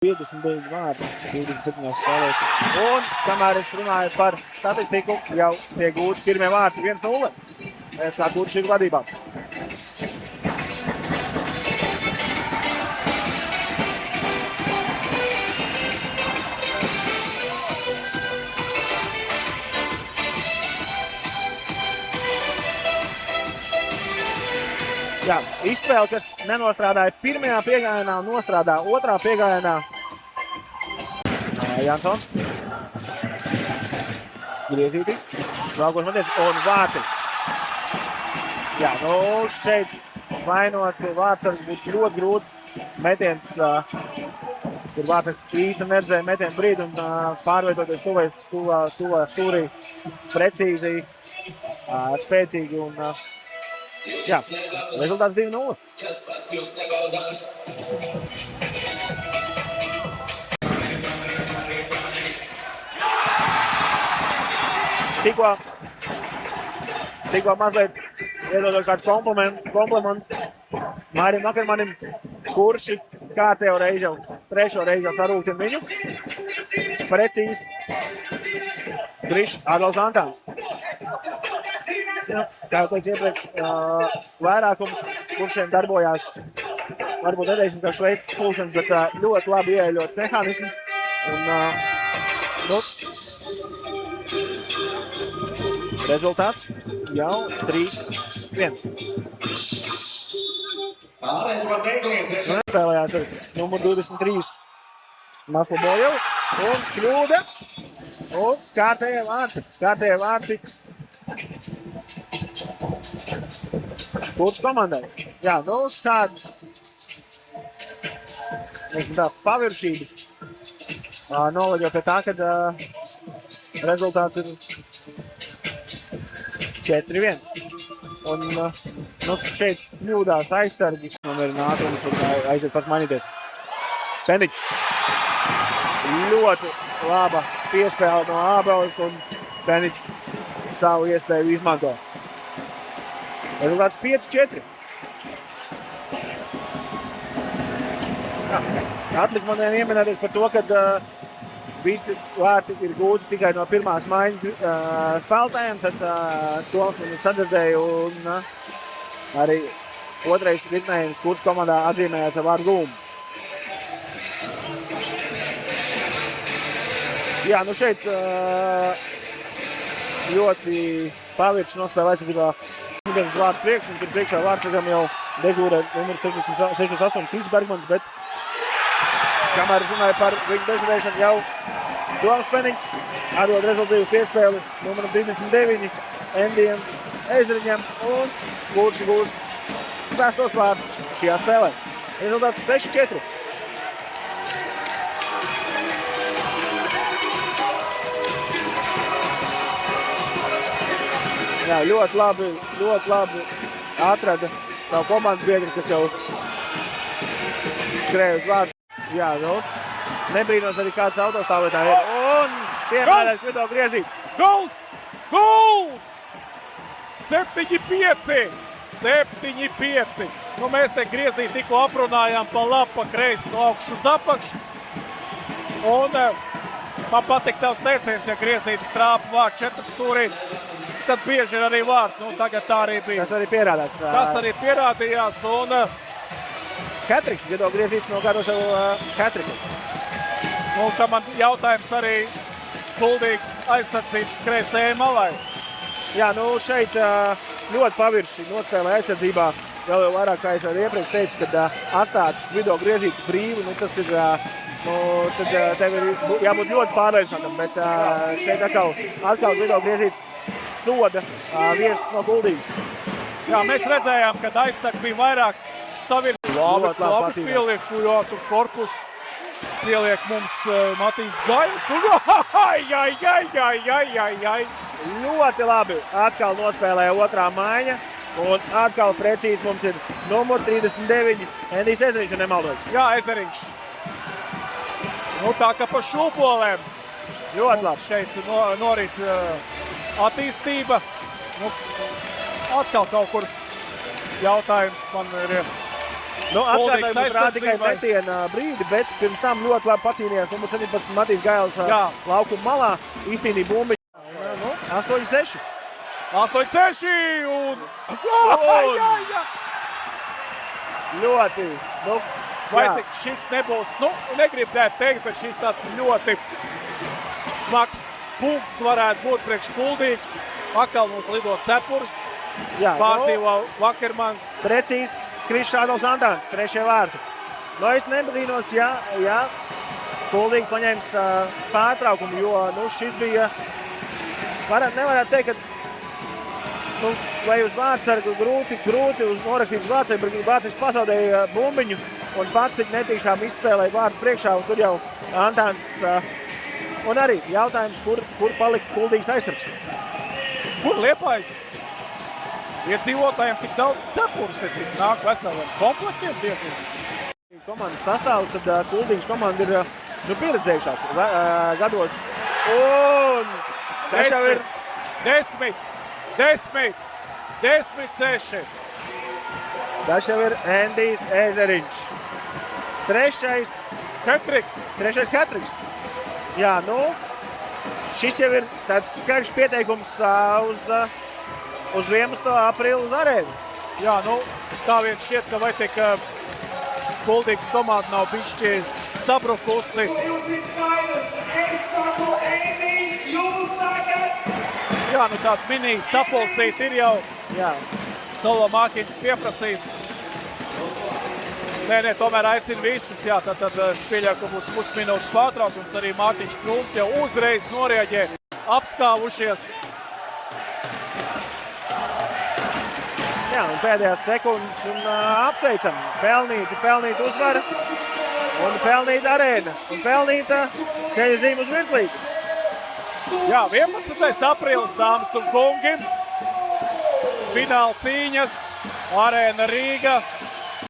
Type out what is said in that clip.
59 vārdi, 27 spēlēs. Un, kamēr es runāju par statistiku, jau tiek gūti pirmie vārti 1-0. SK Kurš ir vadībā. Jā, izspēle, kas nenostrādāja pirmajā piegājienā un nostrādā otrā piegājienā. Jansons. Griezītis. Valkos metiens un vārti. Jā, nu šeit vainot vārtsargs būtu ļoti grūti. Metiens, kur vārtsargs īsti neredzēja metienu brīdi un pārveidoties tuvā stūrī precīzi, spēcīgi un jā, rezultāts 2-0. Tikko mazliet iedodot kāds kompliments Mārim Akermanim, kurš kārtējo reizi jau, trešo reizi jau sarūktina viņu. Precīzi. Krišs Adolfs Antāns. Kā jau teicu iepriekš, vairākums, kurš šiem darbojās, varbūt neteiksim kā Šveices pulkstenis, bet ļoti labi ieeļot mehānismus. Un, rezultāts jau 3-1. Spēlējās ar numuru 23 Maslobojevu un kļūda. Un kārtējie vārti. Kurš komandai? Jā, nu šāds paviršības novaļo pie tā, kad rezultāts ir 4-1. Un nu, šeit kļūdās aizsargi. Un ir ātrums un aiziet pats mainīties. Pendiķis. Ļoti laba piespēle no Ābeles un Pendiķis savu iespēju izmanto. Rezultāts 5-4. Atlik man ieminēties par to, ka visi vārti ir gūti tikai no pirmās maiņas spēlētājiem, tad to man sadzirdēju un arī otrais ritmējums, kurš komandā atzīmējās ar vārdu gūmu. Jā, nu šeit ļoti pavirši nospēlē aizsardzībā Mudens vārdu priekš, un tur priekšā vārdsargam jau dežūra numur 68 Kris Bergmans, bet kamēr runāja par viņu dežurēšanu jau Toms Pendiķis atdod rezultīvu piespēli numuram 39 Endijam Ezriņam, un kurš gūst 6. vārdus šajā spēlē. Rezultāts 6-4. Jā, ļoti labi atrada savu komandas biedru, kas jau skrēja uz vārdu. Jā, nu, nebrīnos arī kāds autostāvētāji ir. Un piemērēs Vido Griezītis. Gols! 7-5! 7-5! Nu, mēs te Griezīti tikko aprunājām pa labu, pa kreisi, no augšu uz apakšu. Un man patīk tavs teiciens, ja Griezītis trāpa vārdu 4 stūrī, tad bieži ir arī vārds. Nu, tagad tā arī bija. Tas arī pierādās. Tas arī pierādījās un Hatriks, Vido Griezītis nokārto savu hatriku. Un tā man jautājums arī kuldīgs aizsardzības kreisējai malai. Jā, nu šeit ļoti pavirši nospēlē aizsardzībā. Vēl jau vairāk, kā es jau iepriekš teicu, kad atstāt Vido Griezīti brīvu, nu tas ir, tad tev ir jābūt ļoti pārliecinātam, bet šeit atkal Vido Griezītis soda viesis no kuldības. Jā, mēs redzējām, kad aizsargi bija vairāk savirzi. Labi pieliek, jo tur korpus pieliek mums Matīs Gailis. Ļoti labi atkal nospēlēja otrā maiņa. Un atkal precīzi mums ir numur 39 Endijs Ezeriņš, un nemaldos. Jā, Ezeriņš. Nu tā kā pa šūpolēm. Ļoti labi. Šeit norit attīstība. Nu, atkal kaut kur jautājums man ir Nu, atkārtojums rāda tikai aizsardzībai. metiena brīdi, bet pirms tam ļoti labi pacīnījās numur 17 Matīs Gails Jā. laukuma malā. Izcīnīja bumbiņu. 8-6. 8-6 un... Ļoti. Nu, Vai jā. tik šis nebūs, negribētu teikt, bet šis tāds ļoti smags punkts varētu būt priekš Kuldīgs. Atkal mums lido cepurs, Jā, pārdzīvo Vakermans. Precīzs Krišānovs Antāns, trešie vārti. Nu, es nebrīnos, ja Kuldīgi paņems pārtraukumu, jo šis bija, nevarētu teikt, ka vai uz vārdsargu grūti uz norakstītas vārdsargu, vārdsargs pasaudēja bumbiņu un pats netīšām izspēlēja vārdu priekšā, un tur jau Antāns, un arī jautājums, kur palika Kuldīgs aizsargs. Kur Liepājas iedzīvotājiem tik daudz cepurs ir, tik nāk veseliem komplektiem diezgan? Komandas sastāvs, tad Kuldīgas komanda ir pieredzējušāka gados. Un tas jau ir 10-6. Tas jau ir Endijs Ezeriņš. Trešais Hetriks. Jā, šis jau ir tāds skaļš pieteikums uz 11. aprīli uz arēnu. Jā, tā vien šķiet, ka vai tik Kuldīgas komanda nav bišķi sabrukusi. Jā, tāda mini sapulcīta ir jau. Jā. Solo Mākins pieprasīs. Nē, tomēr aicina visus. Jā, tad es pieļauju, ka būs pusminūtes pārtraukums. Arī Mārtiņš Kruls jau uzreiz norēģē. Apskāvušies. Jā, un pēdējās sekundes un apsveicam. Pelnīta uzvara un pelnīta arēna. Un pelnīta ceļa zīme uz virslīgu. Jā, 11. aprīlis, dāmas un kungi. Fināla cīņas, Arēna Rīga.